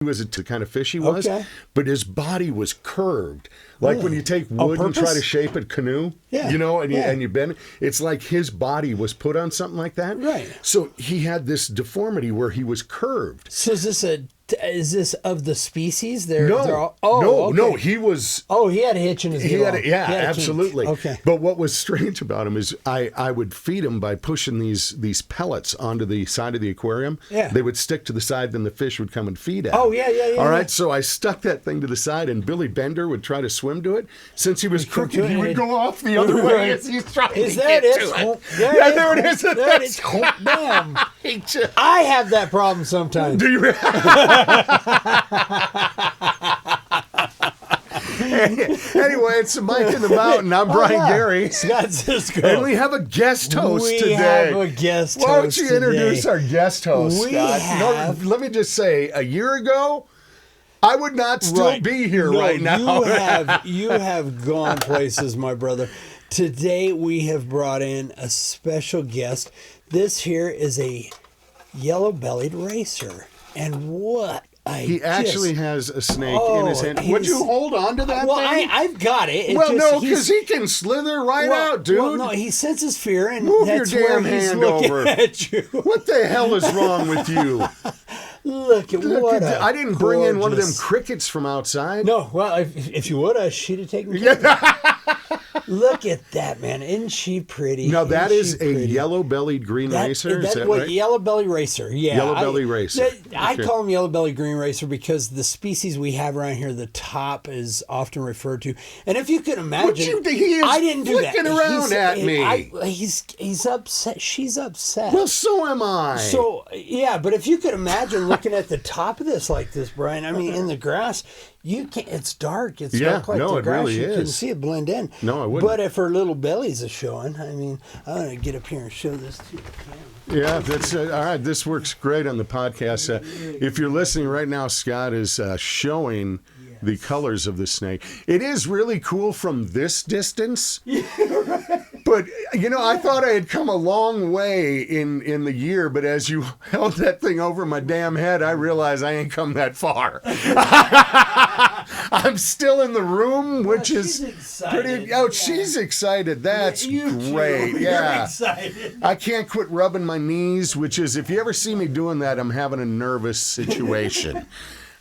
was a kind of fish he was, Okay. but his body was curved. Like when you take wood and try to shape a canoe, Yeah. and you bend it, it's like his body was put on something like that. Right. So he had this deformity where he was curved. So is this of the species? No, he was... Oh, he had a hitch in his heel. He had absolutely. Okay. But what was strange about him is I would feed him by pushing these pellets onto the side of the aquarium. Yeah. They would stick to the side, then the fish would come and feed at Oh, him. yeah. All right, so I stuck that thing to the side, and Billy Bender would try to swim to it. Since he was crooked, he would go off the other way as he's trying to get to it. Yeah, there it is. There it is. Bam. I have that problem sometimes. Do you? Anyway, it's Mike in the Mountain. I'm Brian Gary. Scott Cisco. And we have a guest host today. We have a guest host. Why don't you introduce our guest host, We Scott? have- No, let me just say, a year ago, I would not still be here right now. You have gone places, my brother. Today we have brought in a special guest. This here is a yellow-bellied racer. And what He actually has a snake in his hand. Would you hold on to that well, thing? I've got it. No, because he can slither out, dude. Well, no, he senses fear, and Move that's your damn where he's hand looking over. at you. What the hell is wrong with you? Look at what I didn't bring in one of them gorgeous- crickets from outside. No, well, if you would, she'd have taken. Look at that, man! Isn't she pretty? Now that is a pretty? yellow-bellied green racer. That's is that what right? yellow-belly racer. Yeah, Yellow-belly racer. I Okay. call him yellow-belly green racer because the species we have around here, the top is often referred to. And if you can imagine, he is I didn't do that. flicking around at me. He's upset. She's upset. Well, so am I. So yeah, but if you could imagine looking at the top of this like this, Brian. I mean, in the grass, you can't. It's dark. It's dark like the it grass. really You is. can see it blend in. No, I wouldn't. But if her little belly's a showing, I mean, I'm gonna get up here and show this to the camera. Yeah, that's all right. This works great on the podcast. If you're listening right now, Scott is showing the colors of the snake. It is really cool from this distance. But, I thought I had come a long way in the year, but as you held that thing over my damn head, I realized I ain't come that far. I'm still in the room, which is pretty... Oh, she's excited. That's great. Yeah. You're excited. I can't quit rubbing my knees, which is, if you ever see me doing that, I'm having a nervous situation.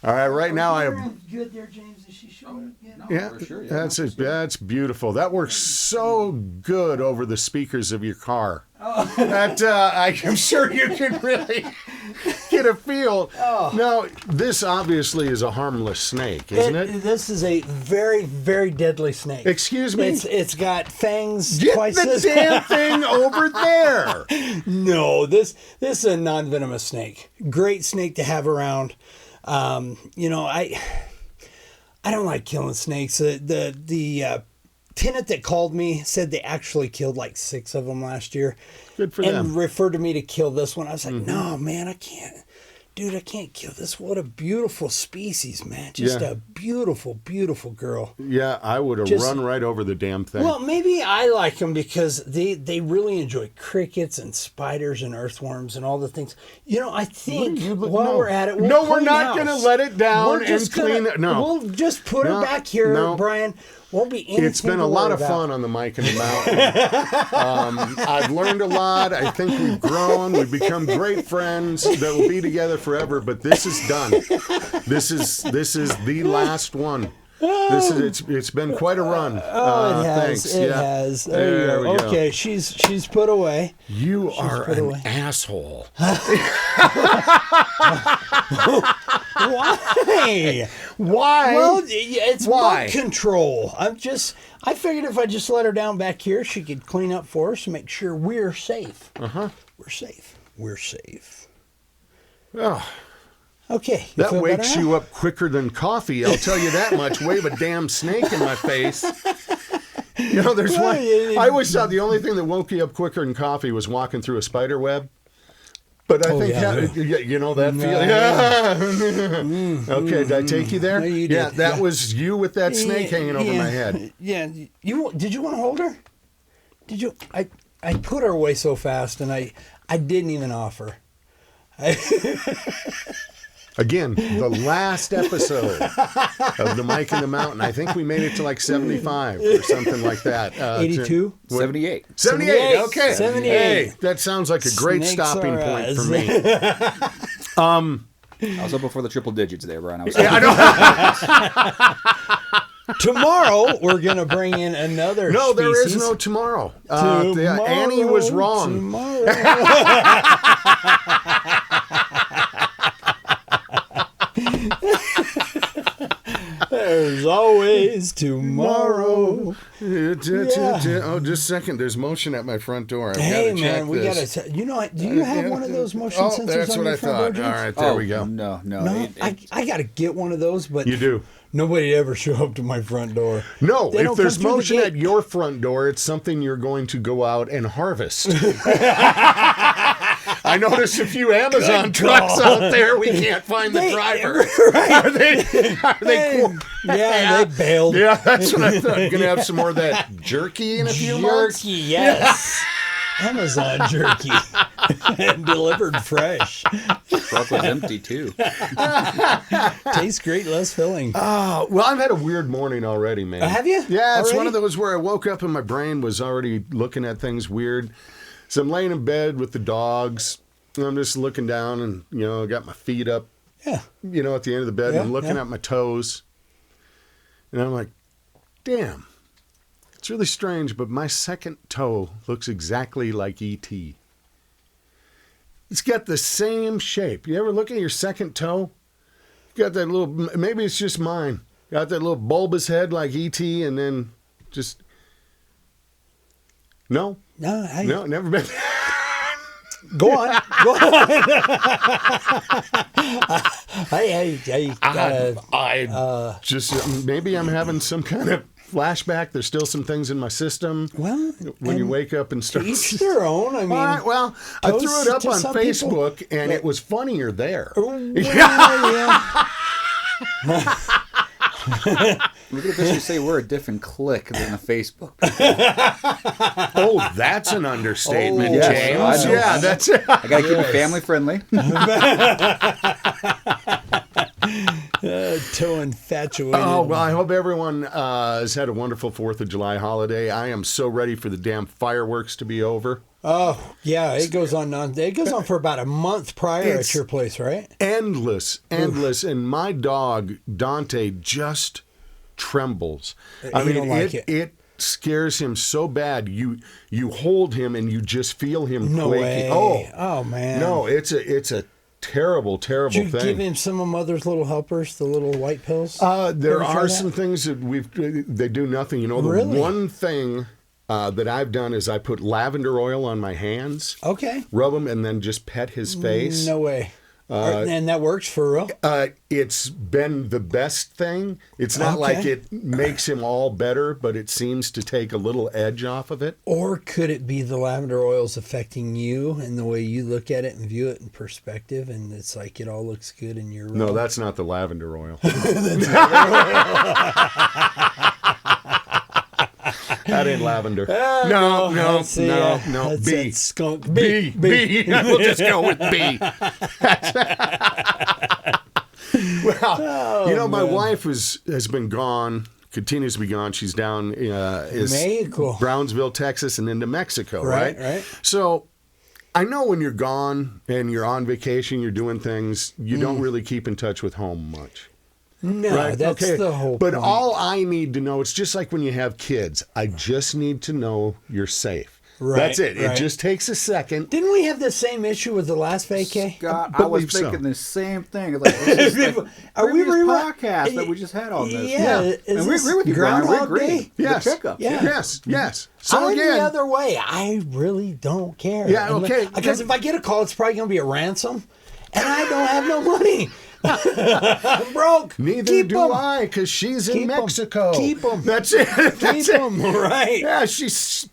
All right, right now I have... Good there, James. Is she showing? Yeah, that's beautiful. That works so good over the speakers of your car. That I'm sure you can really get a feel. Now, this obviously is a harmless snake, isn't it? This is a very, very deadly snake. Excuse me? It's got fangs Get twice the as damn thing over there. No, this is a non-venomous snake. Great snake to have around. I don't like killing snakes. The tenant that called me said they actually killed like 6 of them last year. Good for and them. referred to me to kill this one. I was like, no, man, I can't. Dude, I can't kill this. What a beautiful species, man. Just a beautiful, beautiful girl. Yeah, I would have run right over the damn thing. Well, maybe I like them because they really enjoy crickets and spiders and earthworms and all the things. I think while we're at it, we're not going to let it down and clean it. No. We'll just put her back here, Brian. Won't be anything. It's been a lot of fun on the Mike in the Mountain. I've learned a lot. I think we've grown. We've become great friends that will be together forever. But this is done. This is the last one. It's been quite a run. It has. Thanks. It has. There you go. Okay, she's put away. You are an asshole. Why? Why? Well, it's bug control. I figured if I just let her down back here, she could clean up for us and make sure we're safe. We're safe. We're safe. Oh. Okay. That wakes you up quicker than coffee, I'll tell you that much. Wave a damn snake in my face. There's one. I always thought the only thing that woke you up quicker than coffee was walking through a spider web. But I think, that feeling. Okay, did I take you there? No, you did. Yeah, that was you with that snake hanging over my head. Yeah. Did you want to hold her? Did you? I put her away so fast, and I didn't even offer. Again, the last episode of The Mike and the Mountain. I think we made it to like 75 or something like that. 82? 78. 78, okay. 78. Hey, that sounds like a great Snakes stopping are point us. for me. I was hoping for the triple digits there, Brian. Tomorrow, we're going to bring in another No, there is species. no tomorrow. Tomorrow, Annie was wrong. Tomorrow. There's always tomorrow. Oh, just a second. There's motion at my front door. I've Hey, gotta man, check we this. got to... You know, do you have one of those motion Oh, sensors that's on what your I front thought. door, All James? right, there we go. No. No, I got to get one of those, but... You do. Nobody ever show up to my front door. No, They if don't there's come through the motion gate. at your front door, it's something you're going to go out and harvest. I noticed a few Amazon Good trucks call. out there. We can't find the driver. Right. Are they? Yeah, they bailed. Yeah, that's what I thought. Gonna have some more of that jerky in a few months. Jerky, yes. Amazon jerky. And delivered fresh. Truck was empty, too. Tastes great, less filling. Oh, well, I've had a weird morning already, man. Have you? Yeah, it's one Already? of those where I woke up and my brain was already looking at things weird. So I'm laying in bed with the dogs. And I'm just looking down and, got my feet up, Yeah. at the end of the bed. Yeah, And I'm looking yeah. at my toes. And I'm like, damn. It's really strange, but my second toe looks exactly like E.T. It's got the same shape. You ever look at your second toe? Got that little, maybe it's just mine. Got that little bulbous head like E.T. and then just, no, never been. Go on. Go on. I just, maybe I'm having some kind of flashback. There's still some things in my system. Well, when you wake up and start. each their own. I mean, All right, well, I toes threw it up to on some people. Facebook, and it was funnier there. yeah. We could officially say we're a different clique than a Facebook. Oh, that's an understatement, Oh, yes, James. I know. Yeah, that's it. I gotta keep it family friendly. Toe infatuated. Oh, well, I hope everyone has had a wonderful 4th of July holiday. I am so ready for the damn fireworks to be over. Oh, yeah, it goes on. It goes on for about a month prior It's- at your place, right? Endless. And my dog, Dante, just trembles. I He mean, don't like it. it scares him so bad. You hold him and you just feel him No quaking. way. Oh, man. No, it's a terrible, terrible Did you thing. give him some of Mother's Little Helpers, the little white pills? There Ever try are that? some things that they do nothing. The Really? one thing that I've done is I put lavender oil on my hands, Okay. rub them, and then just pet his face. No way. And that works for real? It's been the best thing. It's not like Okay. it makes him all better, but it seems to take a little edge off of it. Or could it be the lavender oils affecting you and the way you look at it and view it in perspective, and it's like it all looks good in your room? No, that's not the lavender oil. That ain't lavender. No. That's B. that skunk. B. We'll just go with B. Well, my wife has been gone, continues to be gone. She's down Mexico. Brownsville, Texas, and into Mexico, right? Right. So I know when you're gone and you're on vacation, you're doing things, you don't really keep in touch with home much. No, Right? that's Okay. the whole But point. all I need to know, it's just like when you have kids. I just need to know you're safe. Right, That's it. right. It just takes a second. Didn't we have the same issue with the last vacay? God, I was Believe so. thinking the same thing. Like, this is like Are we previous re- podcast that we just had on this. Yeah, Yeah. is And we this agree with you, Brian. We Groundhog agree. Day? Yes. The pickup. Yeah. Yes. So I'm again, the other way. I really don't care. Yeah, okay. Because if I get a call, it's probably going to be a ransom, and I don't have no money. I'm broke. neither Keep do 'em. I, because she's in Keep 'em. Mexico. Keep 'em. That's it. Keep That's it. them, right. Yeah, she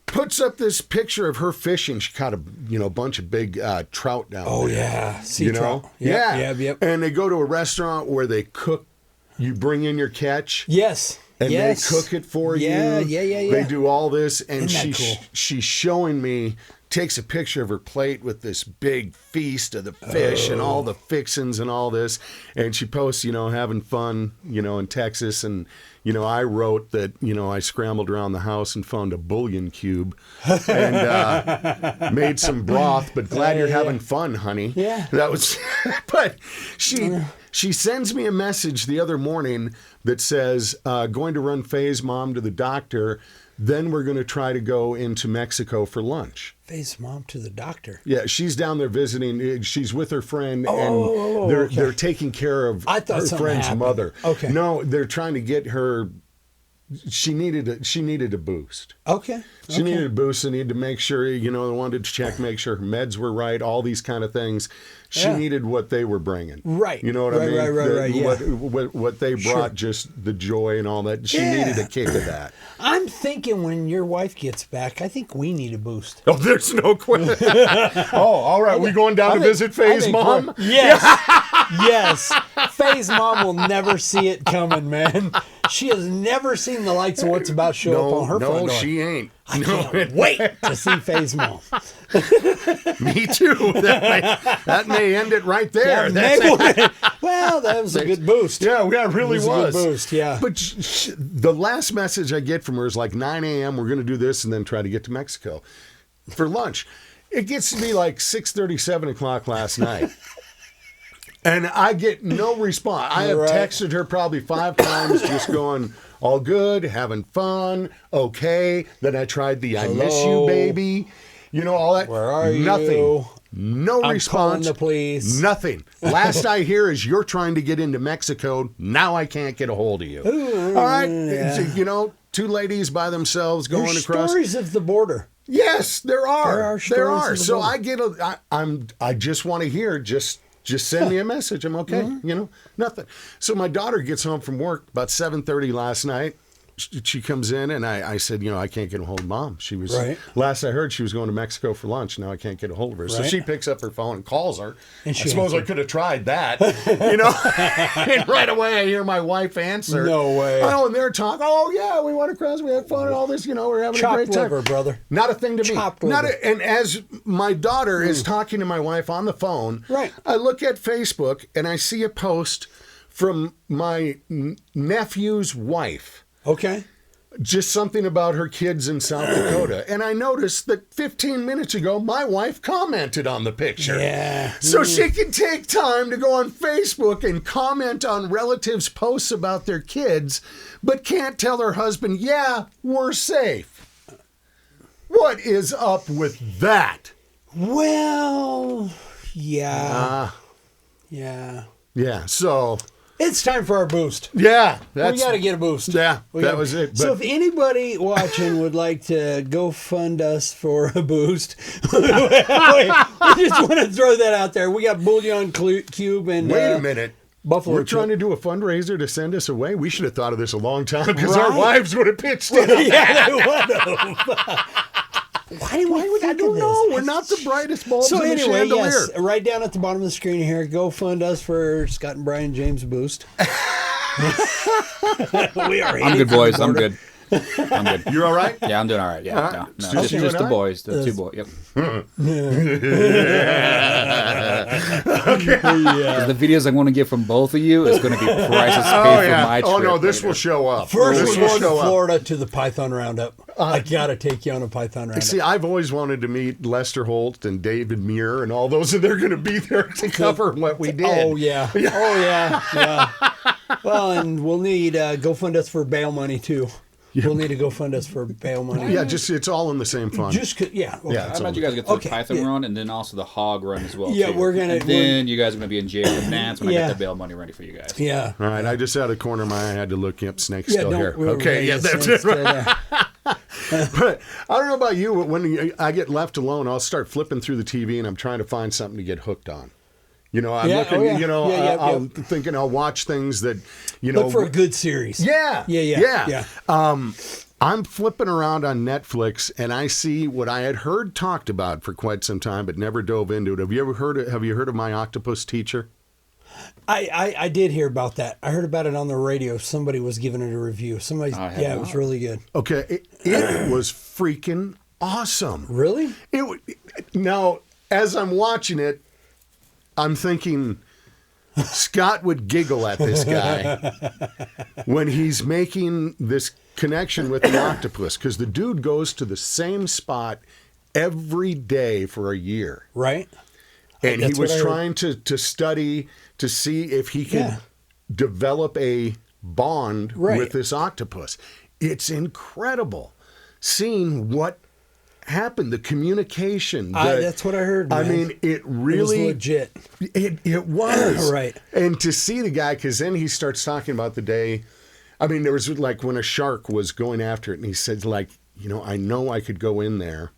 puts up this picture of her fishing. She caught a bunch of big trout down Oh, there. yeah. Sea trout. Yep. And they go to a restaurant where they cook. You bring in your catch. Yes. And yes. they cook it for Yeah, you. yeah. They do all this, and Isn't that cool? she's showing me takes a picture of her plate with this big feast of the fish and all the fixins and all this. And she posts, having fun, in Texas. And, I wrote that, I scrambled around the house and found a bouillon cube and made some broth, but glad you're having fun, honey. Yeah. That was, but she sends me a message the other morning that says, going to run Faye's mom to the doctor. Then we're going to try to go into Mexico for lunch. Faye's mom to the doctor. Yeah, she's down there visiting. She's with her friend, and they're taking care of her friend's mother. Okay. No, they're trying to get her. She needed a boost. Okay. She needed a boost. They needed to make sure, they wanted to check, make sure her meds were right, all these kind of things. She needed what they were bringing. Right. You know what I mean? Right. Yeah. What they brought, just the joy and all that. She needed a kick of that. I'm thinking when your wife gets back, I think we need a boost. Oh, there's no question. All right. We going down to visit Faye's mom? Yes. Yes. Faye's mom will never see it coming, man. She has never seen the lights of what's about to show up on her front door. No, she ain't. I can't wait to see Faye's mom. Me too. That may end it right there. Well, that was a good boost. Yeah, it really was. A good boost, yeah. But the last message I get from her is like 9 a.m. We're going to do this and then try to get to Mexico for lunch. It gets to be like 6:30, 7 o'clock last night. And I get no response. I have texted her probably 5 times just going, all good, having fun, okay. Then I tried the I miss you, baby. All that. Where are Nothing. you? No I'm response. calling the police. Nothing. Last I hear is you're trying to get into Mexico. Now I can't get a hold of you. Ooh, all right. Yeah. 2 ladies by themselves going There's across. Stories of the border. Yes, there are. There are. So I get I just want to hear just send me a message. I'm okay. Mm-hmm. Nothing. So my daughter gets home from work about 7:30 last night. She comes in and I said, I can't get a hold of Mom. She was last I heard she was going to Mexico for lunch. Now I can't get a hold of her. So she picks up her phone and calls her. And I suppose I could have tried that, And right away I hear my wife answer. No way. Oh, and they're talking. Oh yeah, we went across. We had fun and all this. We're having a great time. Chopped liver, brother. Not a thing to me. Chopped liver. And as my daughter is talking to my wife on the phone, I look at Facebook and I see a post from my nephew's wife. Okay. Just something about her kids in South Dakota. And I noticed that 15 minutes ago, my wife commented on the picture. Yeah. So she can take time to go on Facebook and comment on relatives' posts about their kids, but can't tell her husband, yeah, we're safe. What is up with that? Well, yeah. Yeah, so... It's time for our boost. Yeah. We got to get a boost. Yeah, that was it. So if anybody watching would like to go fund us for a boost, we just want to throw that out there. We got Bouillon Cube and... Wait a minute. Buffalo. We're trying to do a fundraiser to send us away. We should have thought of this a long time because our wives would have pitched in. Yeah, they would have. Why would I don't know. We're not the brightest bulbs in the chandelier. Yes, right down at the bottom of the screen here, go fund us for Scott and Brian James Boost. We are. I'm good, boys. I'm good. You're all right? Yeah, I'm doing all right. Yeah, no. Just the boys, the 2 boys. Yep. Okay. The videos I want to get from both of you is going to be prices paid for my trip. Oh no, this will show up. First, we're going to Florida to the Python Roundup. I gotta take you on a Python Roundup. See, I've always wanted to meet Lester Holt and David Muir and all those, and they're going to be there to cover what we did. Oh yeah. Well, and we'll need go fund us for bail money too. We'll need to go fund us for bail money. Yeah, it's all in the same fund. Okay. I imagine you guys get the Python run and then also the hog run as well. Yeah, too. we're gonna. Then you guys are gonna be in jail, and that's when I get the bail money ready for you guys. Yeah. All right. I just out of the corner of my eye had to look up Snake's still here. Okay. Yeah, that's it. But I don't know about you, but when I get left alone, I'll start flipping through the TV and I'm trying to find something to get hooked on. I'm looking, I'm thinking I'll watch things that, Look for a good series. Yeah. I'm flipping around on Netflix and I see what I had heard talked about for quite some time, but never dove into it. Have you heard of My Octopus Teacher? I did hear about that. I heard about it on the radio. Somebody was giving it a review. It was really good. Okay. It was freaking awesome. Really? Now, as I'm watching it, I'm thinking Scott would giggle at this guy when he's making this connection with the octopus, because the dude goes to the same spot every day for a year. Right. And he That's was what I heard. trying to study to see if he could develop a bond with this octopus. It's incredible seeing what happened, the communication. That's what I heard, man. I mean, it really... It was legit. It was. Right. And to see the guy, because then he starts talking about the day... I mean, there was like when a shark was going after it, and he said, like, I know I could go in there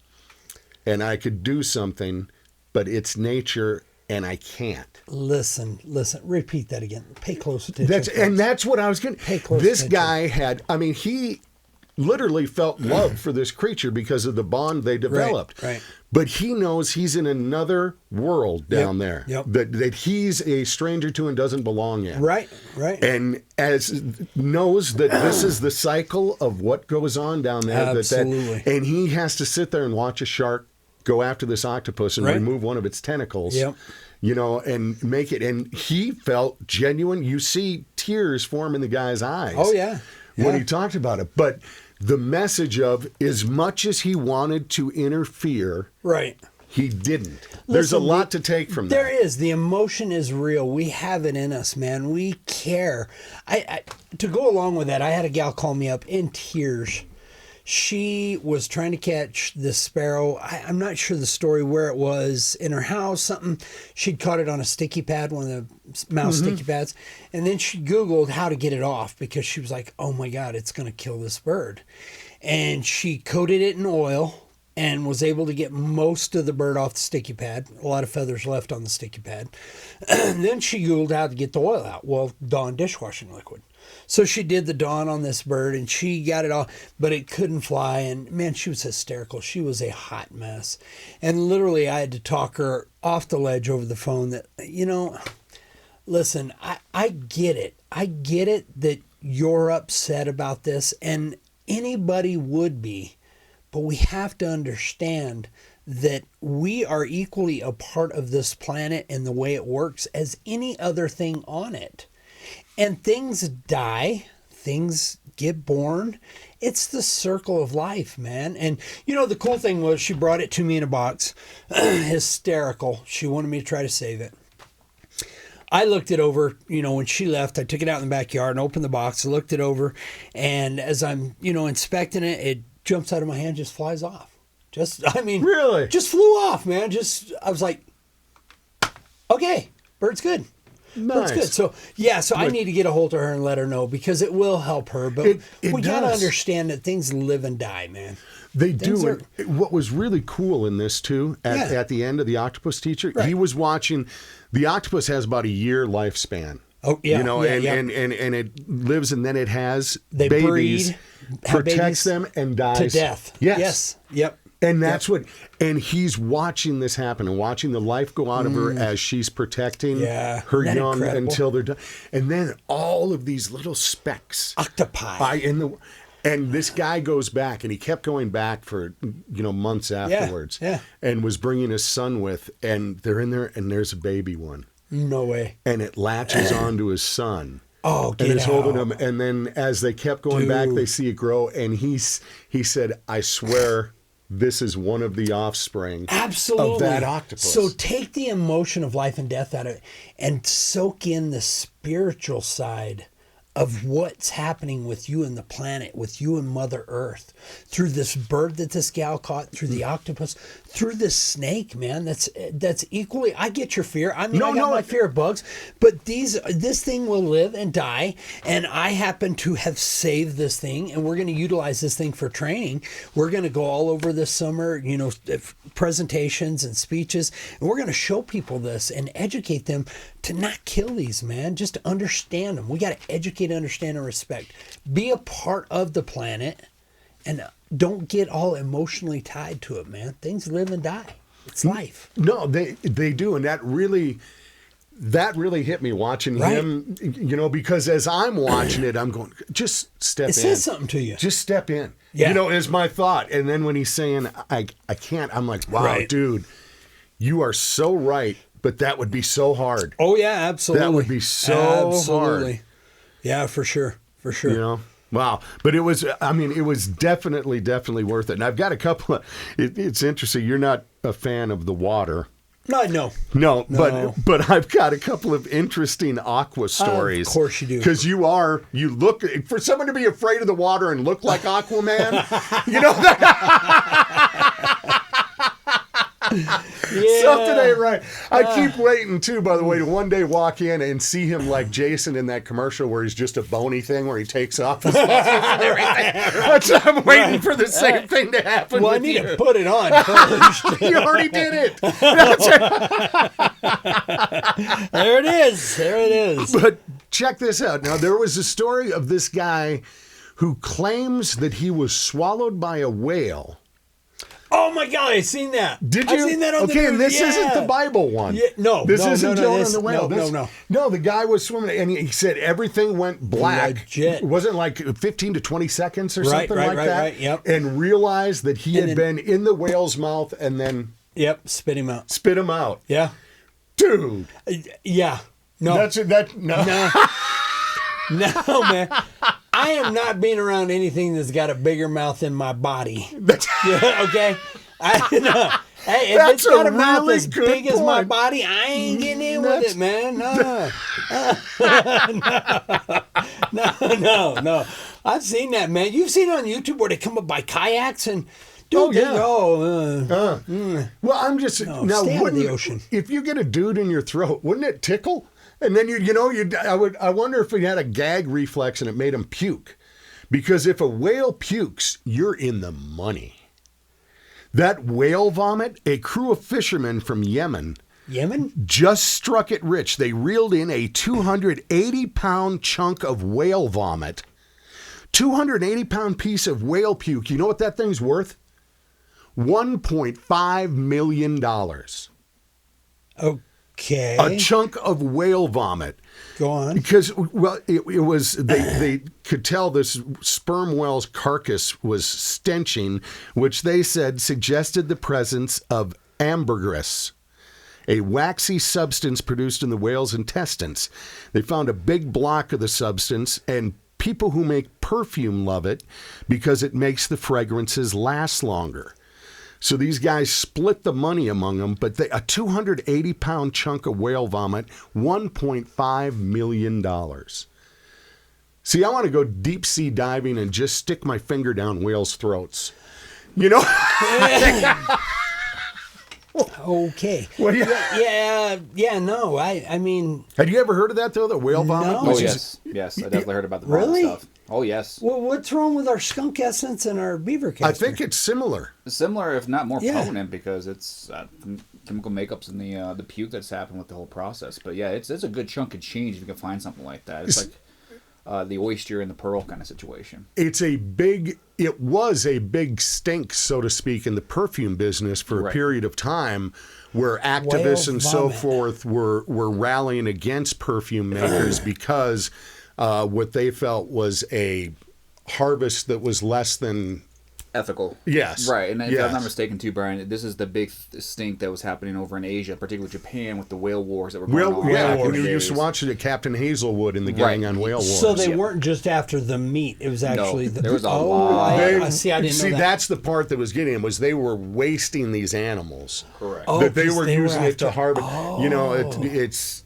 and I could do something, but it's nature and I can't. Listen. Repeat that again. Pay close attention. That's what I was getting. Pay close This attention. guy had, he literally felt love for this creature because of the bond they developed. Right. But he knows he's in another world down there that he's a stranger to and doesn't belong in. Right. And knows that this is the cycle of what goes on down there. Absolutely. And he has to sit there and watch a shark go after this octopus and remove one of its tentacles. Yep. And make it. And he felt genuine. You see tears form in the guy's eyes. Oh, yeah. When he talked about it. But the message of, as much as he wanted to interfere, Right. he didn't. There's a lot to take from that. There is. The emotion is real. We have it in us, man. We care. I to go along with that, I had a gal call me up in tears. She was trying to catch this sparrow. I'm not sure the story where it was in her house, something. She'd caught it on a sticky pad, one of the mouse sticky pads. And then she Googled how to get it off because she was like, oh my God, it's going to kill this bird. And she coated it in oil and was able to get most of the bird off the sticky pad. A lot of feathers left on the sticky pad. And then she Googled how to get the oil out. Well, Dawn dishwashing liquid. So she did the Dawn on this bird and she got it all, but it couldn't fly. And man, she was hysterical. She was a hot mess. And literally I had to talk her off the ledge over the phone that, listen, I get it. I get it that you're upset about this, and anybody would be, but we have to understand that we are equally a part of this planet and the way it works as any other thing on it. And things die, things get born. It's the circle of life, man. And the cool thing was she brought it to me in a box. Hysterical. She wanted me to try to save it. I looked it over, when she left. I took it out in the backyard and opened the box, looked it over, and as I'm, inspecting it, it jumps out of my hand, just flies off. Really? Just flew off, man. I was like, okay, bird's good. Nice. Bird's good. So I need to get a hold of her and let her know because it will help her. But we got to understand that things live and die, man. They do. What was really cool in this too, at the end of the Octopus Teacher, he was watching. The octopus has about a year lifespan. Oh yeah, and it lives, and then it has they babies, breed, protects them, and dies to death. Yes. Yep. And that's and he's watching this happen and watching the life go out of her as she's protecting her young until they're done. And then all of these little specks. Octopi. And this guy goes back, and he kept going back for, months afterwards. Yeah. And was bringing his son with, and they're in there, and there's a baby one. No way. And it latches onto his son. Oh, get and is out. holding him. And then as they kept going back, they see it grow. And he said, I swear this is one of the offspring of that octopus. So take the emotion of life and death out of it and soak in the spiritual side of what's happening with you and the planet, with you and Mother Earth, through this bird that this gal caught, through the octopus, through this snake, man. That's equally. I get your fear. I got my fear of bugs, but this thing will live and die, and I happen to have saved this thing, and we're going to utilize this thing for training. We're going to go all over this summer, presentations and speeches, and we're going to show people this and educate them to not kill these, man. Just to understand them. We got to educate, understand, and respect. Be a part of the planet, and don't get all emotionally tied to it, man. Things live and die. It's life. No, they do, and that really that really hit me watching Right. him, because as I'm watching it, I'm going, just step in. It says something to you. Just step in. Yeah. Is my thought. And then when he's saying, I can't, I'm like, wow, Right. dude, you are so right, but that would be so hard. Oh, yeah, absolutely. That would be so absolutely. hard. Yeah, for sure. For sure. Wow. But it was definitely worth it. And I've got a couple of, it's interesting. You're not a fan of the water. No. No, but I've got a couple of interesting aqua stories. Of course you do. Because you look, for someone to be afraid of the water and look like Aquaman, something ain't right. I keep waiting too, by the way, to one day walk in and see him like Jason in that commercial where he's just a bony thing where he takes off his muscles and everything. I'm waiting for the same thing to happen. Well, I need to put it on first. You already did it. There it is. But check this out. Now, there was a story of this guy who claims that he was swallowed by a whale. Oh my God, I've seen that. Did you? I've seen that on the news. And this isn't the Bible one. Yeah, no, this no, isn't no, Jonah this, and the whale. No. No, the guy was swimming, and he said everything went black. Legit. Wasn't like 15 to 20 seconds or Right, something like that. Right, yep. And realized that he had been in the whale's mouth and then spit him out. spit him out. Yeah. Dude. Yeah. No. No. No, man. I am not being around anything that's got a bigger mouth than my body. Yeah, okay? Hey, if That's it's got a a mouth really as good big as my point. body, I ain't getting in with it, man. No. I've seen that, man. You've seen it on YouTube where they come up by kayaks and dude, Well, I'm just now. stay out of the wouldn't- ocean. If you get a dude in your throat, wouldn't it tickle? And then I wonder if he had a gag reflex and it made him puke, because if a whale pukes, you're in the money. That whale vomit, a crew of fishermen from Yemen just struck it rich. They reeled in a 280-pound chunk of whale vomit. 280-pound piece of whale puke. You know what that thing's worth? $1.5 million. Okay. A chunk of whale vomit. Go on. Because, well, it was, they could tell this sperm whale's carcass was stenching, which they said suggested the presence of ambergris, a waxy substance produced in the whale's intestines. They found a big block of the substance, and people who make perfume love it because it makes the fragrances last longer. So these guys split the money among them, but a 280-pound chunk of whale vomit, $1.5 million. See, I want to go deep sea diving and just stick my finger down whales' throats. Okay. Well, No. I mean, had you ever heard of that, though, the whale vomit? No. Oh, Which is- yes. I definitely heard about the Really? stuff. Oh, yes. well, what's wrong with our skunk essence and our beaver castor? I think it's similar. Similar, if not more Yeah. potent, because it's chemical makeups in the puke that's happened with the whole process. But yeah, it's a good chunk of change if you can find something like that. It's like the oyster and the pearl kind of situation. It was a big stink, so to speak, in the perfume business for a Right. period of time, where activists Whale and so vomit. forth were rallying against perfume makers because what they felt was a harvest that was less than Ethical. Yes. Right, and if Yes. I'm not mistaken too, Brian, this is the big stink that was happening over in Asia, particularly Japan, with the whale wars that were going on. back in when the you used to days. watch it at Captain Hazelwood in the Gang Right. on Whale Wars. So they yeah. weren't just after the meat. It was actually there was a lot. I didn't know that. That's the part that was getting him, was they were wasting these animals. Correct. Oh, that they 'cause were they were using it to after- harvest. It's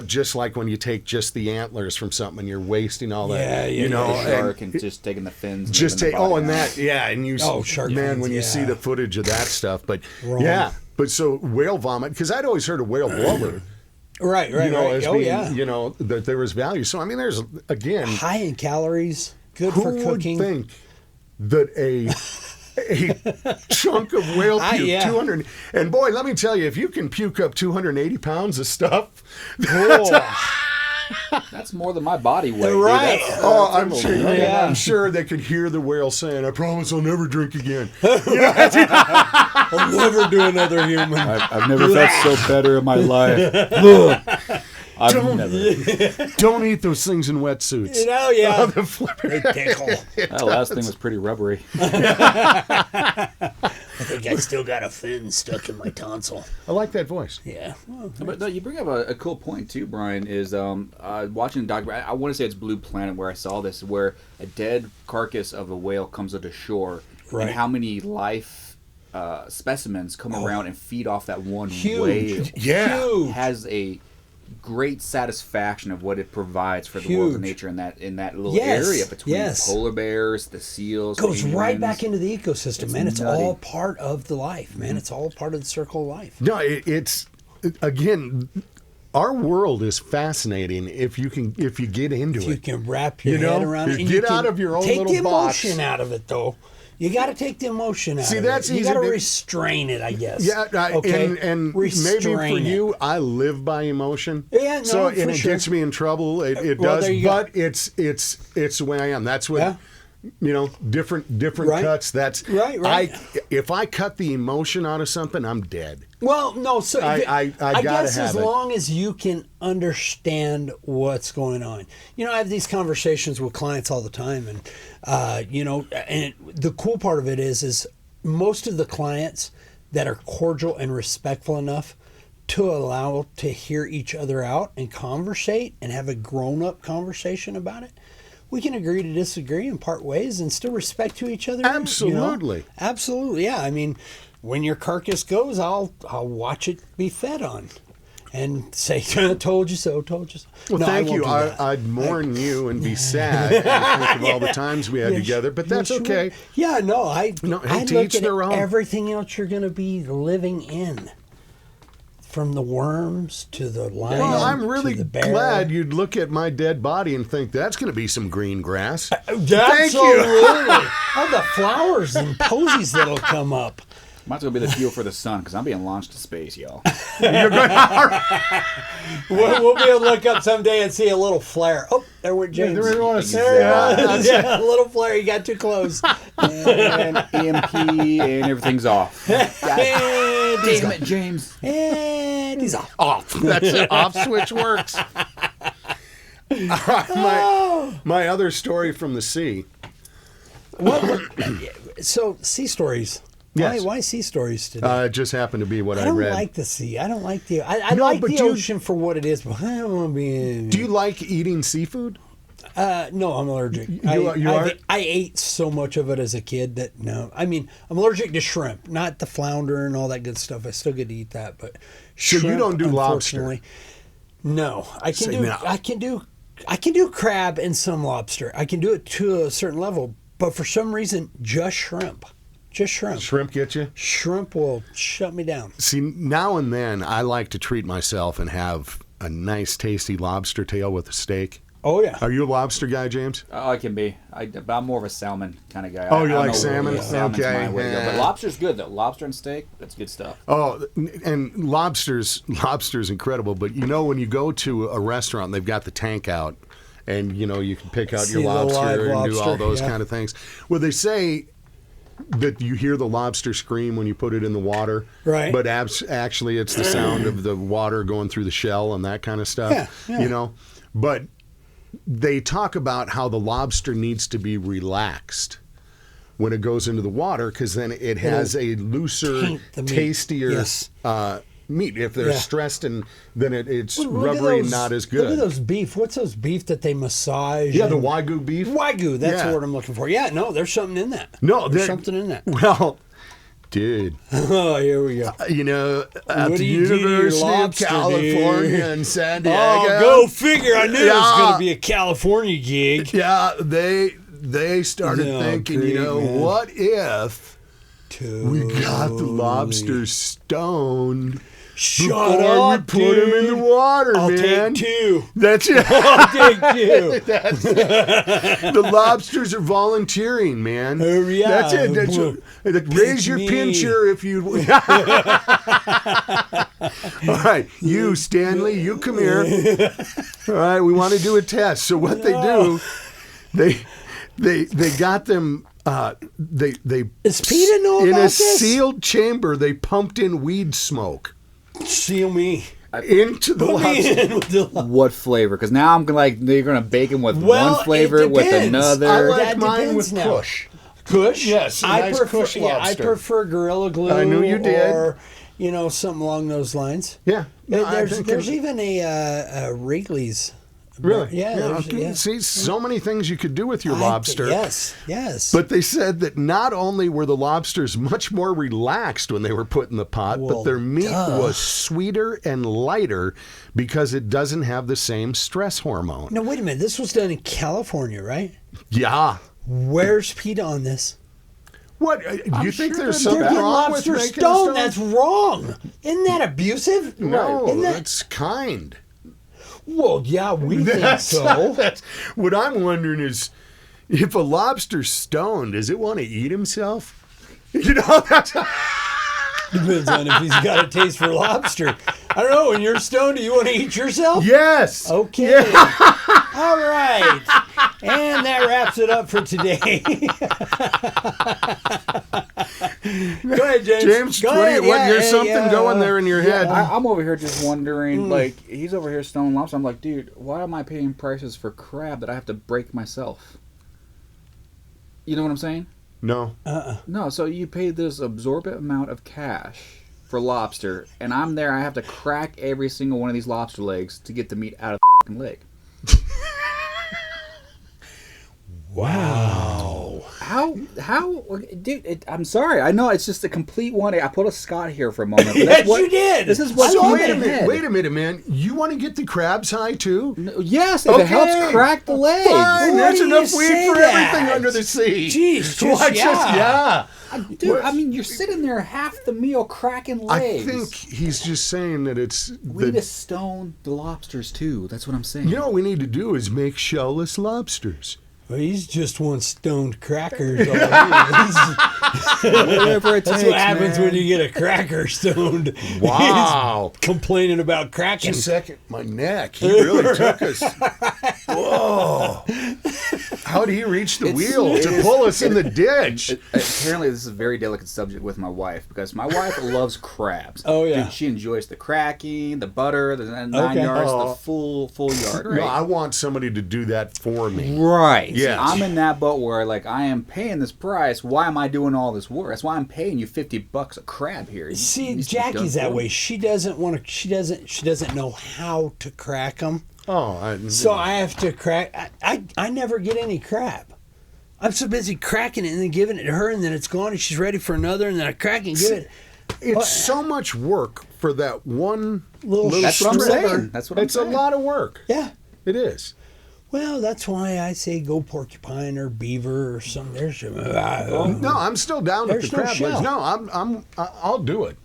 just like when you take just the antlers from something and you're wasting all that. Yeah, The shark and and just taking the fins. and just leaving take the body out. and you shark man fins, when you see yeah. the footage of that stuff, but Wrong. yeah, but so whale vomit, because I'd always heard of whale blubber. Right. As Oh, being, yeah. that there was value. So I mean, there's again, High in calories, good who for would cooking. think that a chunk of whale puke, yeah. 200, and boy, let me tell you, if you can puke up 280 pounds of stuff, That's more than my body weight. Right. Dude. I'm sure. Yeah. I'm sure they could hear the whale saying, "I promise I'll never drink again." I'll never do another human. I've never felt so better in my life. Don't eat those things in wetsuits. You know, yeah. The flipper. They tickle. That last thing was pretty rubbery. I think I still got a fin stuck in my tonsil. I like that voice. Yeah. Well, But no, you bring up a cool point too, Brian. Is watching the documentary. I want to say it's Blue Planet where I saw this, where a dead carcass of a whale comes to shore, Right. and how many life specimens come around and feed off that one Huge. whale. Yeah. Huge. Has a great satisfaction of what it provides for the world of Huge. nature in that little Yes, area between yes. the polar bears, the seals. goes the right emus. back into the ecosystem, man. It's nutty. all part of the life, man. It's all part of the circle of life. No, it's again, our world is fascinating if you get into If you it. can wrap your You know, head around it. you and get can out of your own take little the box. emotion out of it, though. You got to take the emotion out See, of that's it. You easy got to to- restrain it, I guess. Yeah, Okay? and maybe for Restrain it. you, I live by emotion. Yeah, no, so for and it sure. gets me in trouble. It Well, does, there you go. but it's the way I am. That's what Yeah. different Right. cuts. That's Right. if I cut the emotion out of something, I'm dead. Well, no, so I gotta guess have as it. long as you can understand what's going on. You know, I have these conversations with clients all the time, and and the cool part of it is most of the clients that are cordial and respectful enough to allow to hear each other out and conversate and have a grown-up conversation about it. We can agree to disagree and part ways and still respect to each other. you know? Absolutely. Absolutely, yeah. I mean, when your carcass goes, I'll watch it be fed on, and say, "Told you so, told you so." Well, No, I thank won't you. do that. I'd mourn you and be sad and think of all the times we had Yeah, together, but yeah, that's sure. okay. Yeah, no, I No, hey, I to look each at their own. everything else you're going to be living in, from the worms to the lion. Well, I'm to really the bear. glad you'd look at my dead body and think that's going to be some green grass. Absolutely. Oh, the flowers and posies that'll come up. Might as well be the fuel for the sun because I'm being launched to space, y'all. We'll be able to look up someday and see a little flare. Oh, there went James. There we want to see There that. it was. Yeah, a little flare. You got too close. And EMP and everything's off. And he's Damn gone. it, James. And he's off. Off. That's it. Off switch works. My other story from the sea. So, sea stories. Yes. Why sea stories today? It just happened to be what I I don't read. like the sea. I don't like the. I No, like but the you- ocean for what it is, but I don't want to be in. Do you like eating seafood? No, I'm allergic. You are? I ate so much of it as a kid that no. I mean, I'm allergic to shrimp, not the flounder and all that good stuff. I still get to eat that, but So you shrimp, don't do lobster? unfortunately, no, I can Say do. no. I can do crab and some lobster. I can do it to a certain level, but for some reason, just shrimp. Just shrimp. Shrimp get you? Shrimp will shut me down. See, now and then I like to treat myself and have a nice, tasty lobster tail with a steak. Oh yeah. Are you a lobster guy, James? Oh, I can be. But I'm more of a salmon kind of guy. Oh, you I like don't know, salmon? Salmon's Okay, my way to go. yeah. But lobster's good, though. Lobster and steak, that's good stuff. Oh, and lobster's incredible. But you know, when you go to a restaurant, they've got the tank out, and you know you can pick out your See the live lobster and do all lobster, those yeah. kind of things. Well, they say that you hear the lobster scream when you put it in the water, Right. But actually, it's the sound of the water going through the shell and that kind of stuff. Yeah. You know, but they talk about how the lobster needs to be relaxed when it goes into the water because then it has a looser, taint the meat. tastier Yes. meat. If they're Yeah. stressed, and then it's Look at rubbery and those- not as Look at good. those beef. What's those beef that they massage? Yeah, the and- Wagyu beef. Wagyu. That's Yeah. the word I'm looking for. Yeah, no, there's something in that. No, there's that- something in that. Well, dude, Oh, here we go. you know, at What the do you do to your University lobster, of California dude? in San Diego. Oh, go figure. I knew it was Yeah. going to be a California gig. Yeah, they started Oh, thinking, great, you know, man. what if we got the Totally. lobsters stoned Shut before we up, put them in the dude. water, I'll man? take two. That's it. I'll take two. The lobsters are volunteering, man. Oh, yeah. That's it. That's Well, raise your me. pincher if you. All right, you Stanley, you come here. All right, we want to do a test. So what they do, they got them. They Does PETA know in about a this? sealed chamber. They pumped in weed smoke. Seal me. into the Put me lobster. in with the What flavor? Because now I'm like, you're gonna bake them with Well, one flavor, it with depends. another. I like That mine depends with now. Kush. Kush. Yes, a nice Kush I lobster. prefer Gorilla Glue. I knew you did. Or something along those lines. Yeah. No, I think There's even a Wrigley's. Really? Yeah. there's- okay. yeah. See, so many things you could do with your lobster. Yes. But they said that not only were the lobsters much more relaxed when they were put in the pot, but Well, their meat duh. was sweeter and lighter because it doesn't have the same stress hormone. Now wait a minute. This was done in California, right? Yeah. Where's PETA on this? What? You think sure there's they're something They're getting wrong with lobster making stone. stone? That's wrong. Isn't that abusive? No, Isn't that? that's kind. Well, yeah, we think so. That's, what I'm wondering is, if a lobster's stoned, does it want to eat himself? That's... Depends on if he's got a taste for lobster. I don't know. When you're stoned, do you want to eat yourself? Yes. Okay. All right. And that wraps it up for today. Go ahead, James. James, Go what do ahead. you, what, Yeah, there's something yeah. going there in your head. I'm over here just wondering, like, he's over here stoning lobster. I'm like, dude, why am I paying prices for crab that I have to break myself? You know what I'm saying? No. No, so you pay this absorbent amount of cash for lobster, and I'm there, I have to crack every single one of these lobster legs to get the meat out of the fucking leg. Wow. How, dude, I'm sorry. I know it's just a complete 180. I put a Scott here for a moment. But Yes, that's what, you did. This is what's So in wait my a minute, head. wait a minute, man. You want to get the crabs high too? No, yes, if Okay. it helps crack the legs. Fine, Why there's do you enough say weed for that? everything under the sea. Jeez, Why yeah. Dude, I mean, you're sitting there half the meal cracking I legs. think he's just saying that it's We need to stone the lobsters too. That's what I'm saying. you know what we need to do is make shellless lobsters. Well, he's just one stoned crackers. All over. whatever it That's takes, what happens man. when you get a cracker stoned. Wow. He's complaining about cracking. Just a second, my neck. He really took us. Whoa. How did he reach the wheel to pull us in the ditch? Apparently, this is a very delicate subject with my wife because my wife loves crabs. Oh, yeah. Dude, she enjoys the cracking, the butter, the 9 Okay. yards, Oh. the full yard. No, Right. I want somebody to do that for me. Right. Yes. I'm in that boat where like I am paying this price. Why am I doing all this work? That's why I'm paying you $50 a crab here. It See, needs to be done Jackie's for that me. way. She doesn't want to. She doesn't know how to crack them. Oh, So I have to crack. I never get any crab. I'm so busy cracking it and then giving it to her, and then it's gone, and she's ready for another, and then I crack and give it. it's so much work for that one Little That's what I'm sliver. saying. That's what I'm It's saying. a lot of work. Yeah. It is. Well, that's why I say go porcupine or beaver or some. There's some. No, I'm still down with There's the no crab shell. legs. No, I'll do it.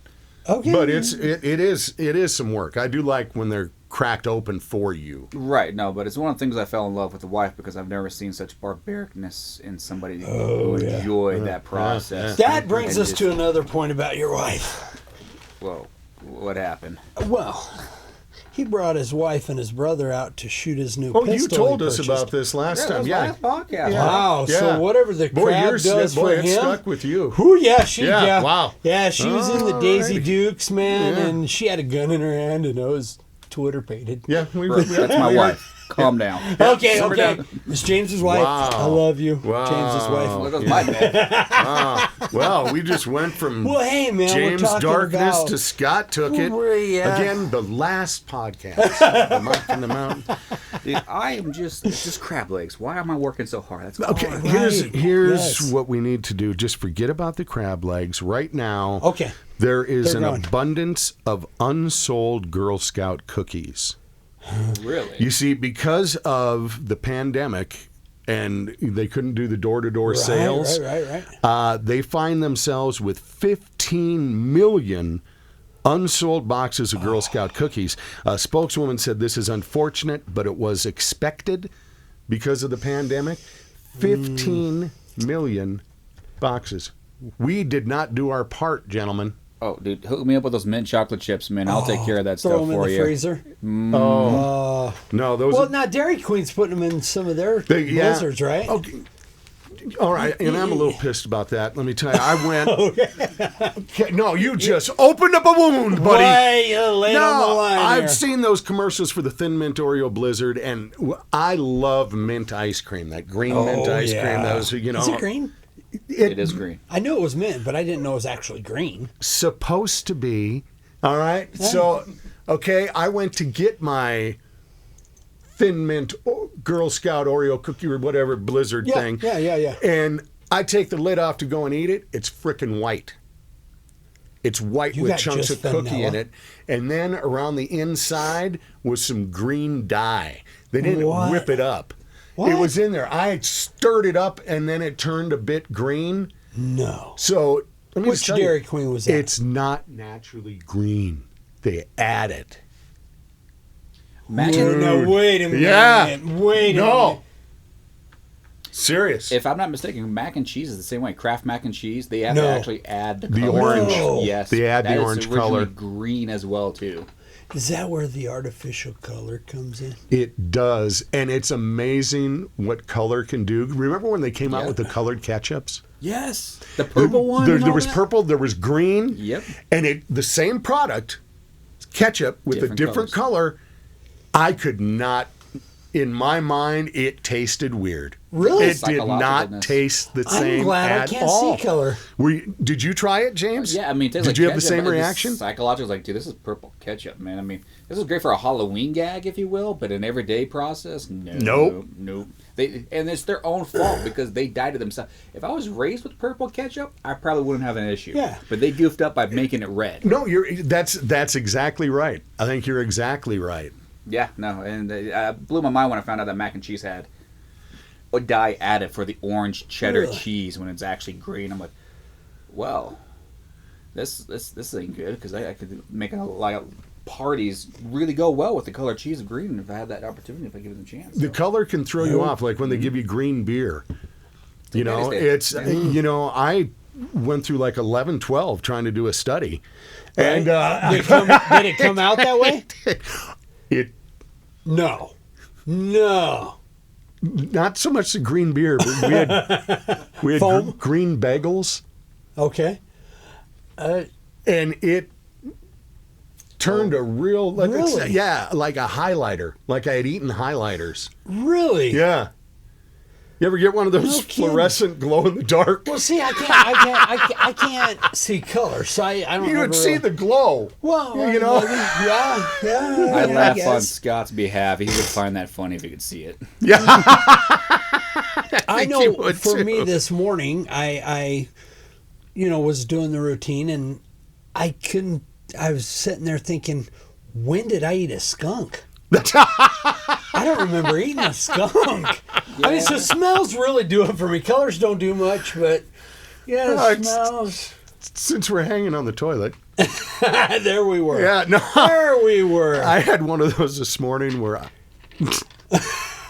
Okay. But it is some work. I do like when they're cracked open for you. Right, no, but it's one of the things I fell in love with the wife because I've never seen such barbaricness in somebody who enjoyed that process. That brings And us just- to another point about your wife. Whoa, what happened? Well, he brought his wife and his brother out to shoot his new Oh, pistol. you told he us purchased. about this last time. Yeah. podcast. Yeah. Wow. Yeah. So whatever the crab does for it him. stuck with you. Who? Yeah, she. Yeah, Yeah. wow. Yeah, she was in the Daisy Alrighty. Dukes, man, Yeah. and she had a gun in her hand, and it was Twitter pated. Yeah, That's my wife. Calm down. Okay, Simmer okay. down. Miss James's wife. Wow. I love you, Wow. James's wife. Look at my neck. Well, we just went from Well, hey, man, James we're talking Darkness about to Scott Took It. Yeah. Again, the last podcast. The Monk in the Mountain. Dude, I am just crab legs. Why am I working so hard? That's Okay, all. here's Right. here's Yes. what we need to do. Just forget about the crab legs right now. Okay. There is They're an gone. abundance of unsold Girl Scout cookies. Really? You see, because of the pandemic and they couldn't do the door-to-door sales, Right. they find themselves with 15 million unsold boxes of Girl Scout cookies. A spokeswoman said this is unfortunate, but it was expected because of the pandemic. 15 million boxes. We did not do our part, gentlemen. Oh, dude, hook me up with those mint chocolate chips, man. I'll take care of that Throw stuff them in for the you. freezer. Oh, no, those Well, are... now Dairy Queen's putting them in some of their yeah. blizzards, right? Okay. All right, and I'm a little pissed about that. Let me tell you, I went. Okay, no, you just opened up a wound, buddy. Why you laid on the line I've here? seen those commercials for the Thin Mint Oreo Blizzard, and I love mint ice cream. That green mint ice cream. Those, you know, Is it green? It is green. I knew it was mint, but I didn't know it was actually green. Supposed to be. All right, so okay, I went to get my Thin Mint Girl Scout Oreo cookie or whatever Blizzard thing. Yeah. And I take the lid off to go and eat it. It's frickin' white. It's white You with got chunks just of cookie vanilla? in it. And then around the inside was some green dye. They didn't What? whip it up. What? It was in there. I stirred it up and then it turned a bit green. No. So let me Which just tell you, Dairy Queen was that? it's not naturally green. They add it. Mac No, and, no, wait a minute. Yeah. Wait a minute. Serious. if I'm not mistaken, mac and cheese is the same way. Kraft mac and cheese, they have No. to actually add the The color. orange. No. Yes, They add that the is orange originally color. green as well too. Is that where the artificial color comes in? It does, and it's amazing what color can do. Remember when they came out Yeah. with the colored ketchups? Yes, the purple one. There, and there all was that? purple, there was green. Yep. And the same product, ketchup with a Different different color. I could not, in my mind, it tasted weird. Really? It did not Psychologicalness. taste the same I'm glad I at can't all. see color. Did you try it, James? Yeah, I mean, it tastes did like you have the ketchup, same but it's reaction? Psychological, like, dude, this is purple ketchup, man. I mean, this is great for a Halloween gag, if you will, but an everyday process, nope. And it's their own fault because they dyed it themselves. If I was raised with purple ketchup, I probably wouldn't have an issue. Yeah. But they goofed up by making it red. No, that's exactly right. I think you're exactly right. Yeah, no, and it blew my mind when I found out that mac and cheese had a dye added for the orange cheddar Really? cheese when it's actually green. I'm like, well, this ain't good because I could make a lot of parties really go well with the color cheese of green if I had that opportunity, if I give it a chance. The So. color can throw you off, like when they give you green beer. You know, Nice day. you know, I went through like 11, 12 trying to do a study. And Did it come out that way? it No. not so much the green beer, but we had Foam? green bagels, Okay. and it turned a real like Really? like a highlighter, like I had eaten highlighters. Really? Yeah. You ever get one of those No kidding. fluorescent glow in the dark? Well, see, I can't see color, so I don't. You would ever see really- the glow. Well, you know. maybe. Yeah. I laugh on guess. Scott's behalf. He would find that funny if he could see it. Yeah. I think know you would, for too. me this morning, I was doing the routine and I was sitting there thinking, when did I eat a skunk? I don't remember eating a skunk. I mean, so smells really do it for me. Colors don't do much, but yeah, Right. smells. Since we're hanging on the toilet. There we were. Yeah, no. There we were. I had one of those this morning where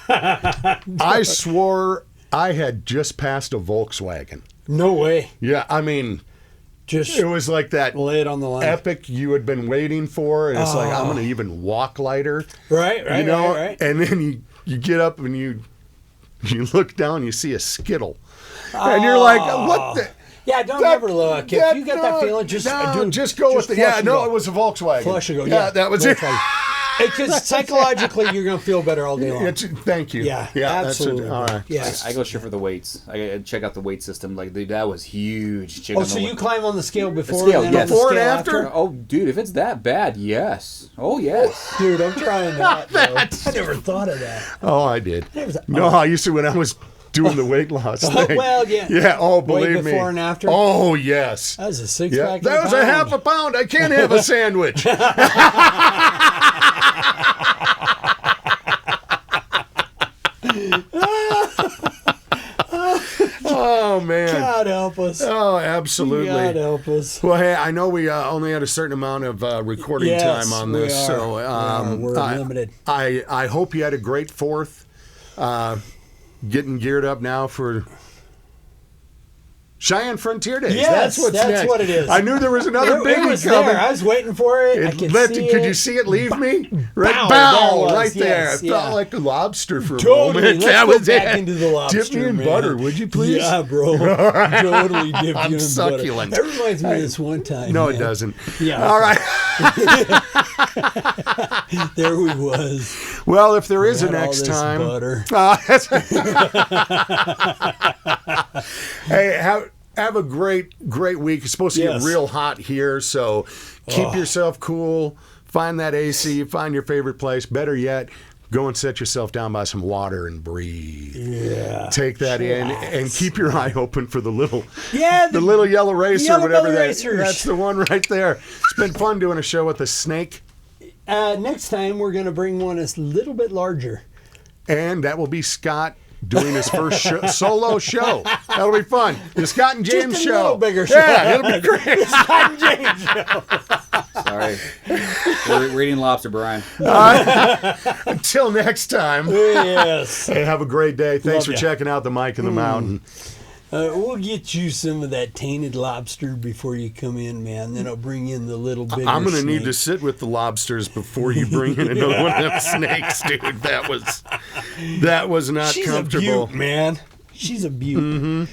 I swore I had just passed a Volkswagen. No way. Yeah, I mean, Just it was like that lay it on the line. epic you had been waiting for, and it's like, I'm going to even walk lighter. Right, You know? right. And then you get up and you look down, you see a Skittle. And you're like, what the? Yeah, don't ever look. If you get that feeling, just just go with it. flush Yeah, and no, go. it was a Volkswagen. Flush and go. Yeah, that was it. Because psychologically, you're going to feel better all day long. Thank you. Yeah, that's it. absolutely. All right. Yes. I go straight for the weights. I check out the weight system. Like, dude, that was huge. Check Oh, on so the you weight. climb on the scale before scale, and then yes. on the Before and scale after? Oh, dude, if it's that bad, yes. Oh, yes. Dude, I'm trying that. Though. I never thought of that. Oh, I did. It was- No, I used to when I was doing the weight loss thing. Well, yeah. Yeah, oh, Way believe me. before and after? Oh, yes. That was a six Yeah, pack. that was a half a pound. I can't have a sandwich. Oh, man. God help us. Oh, absolutely. God help us. Well, hey, I know we only had a certain amount of recording Yes, time on this, we are. so We are. We're limited. I hope you had a great 4th. Getting geared up now for Cheyenne Frontier Days. Yes, that's that's what it is. I knew there was another It biggie was coming. there. I was waiting for it. I Could you see it leave me? Right, Bow, bow, there it was, right there. yes, It felt yeah. like a lobster for a Totally. moment. Let's That go was back it. into the lobster, Dip me in man. butter, would you please? Yeah, bro. Totally dip I'm you in succulent. butter. That reminds me of this one time. No, man. it doesn't. Yeah. All right. There we was. Well, if there is a Had all next this time. butter. Hey, have a great week. It's supposed to get Yes. real hot here, so keep yourself cool. Find that AC. Find your favorite place. Better yet, go and set yourself down by some water and breathe. Yeah. Take that in and keep your eye open for the little Yeah, the little yellow racer, yellow whatever belly that. racers. That's the one right there. It's been fun doing a show with a snake, Next time we're going to bring one that's a little bit larger. and that will be Scott doing his first solo show. That'll be fun. The Scott and James Just a show. little bigger show. Yeah, it'll be great. Scott and James show. Sorry. We're eating lobster, Brian. Until next time. Yes. Hey, have a great day. Thanks Love for ya. checking out the Mike in the Mountain. We'll get you some of that tainted lobster before you come in, man. Then I'll bring in the little bigger I'm going to need to snake. sit with the lobsters before you bring in another one of them snakes, dude. That was not She's comfortable. a beaut, man. She's a beaut.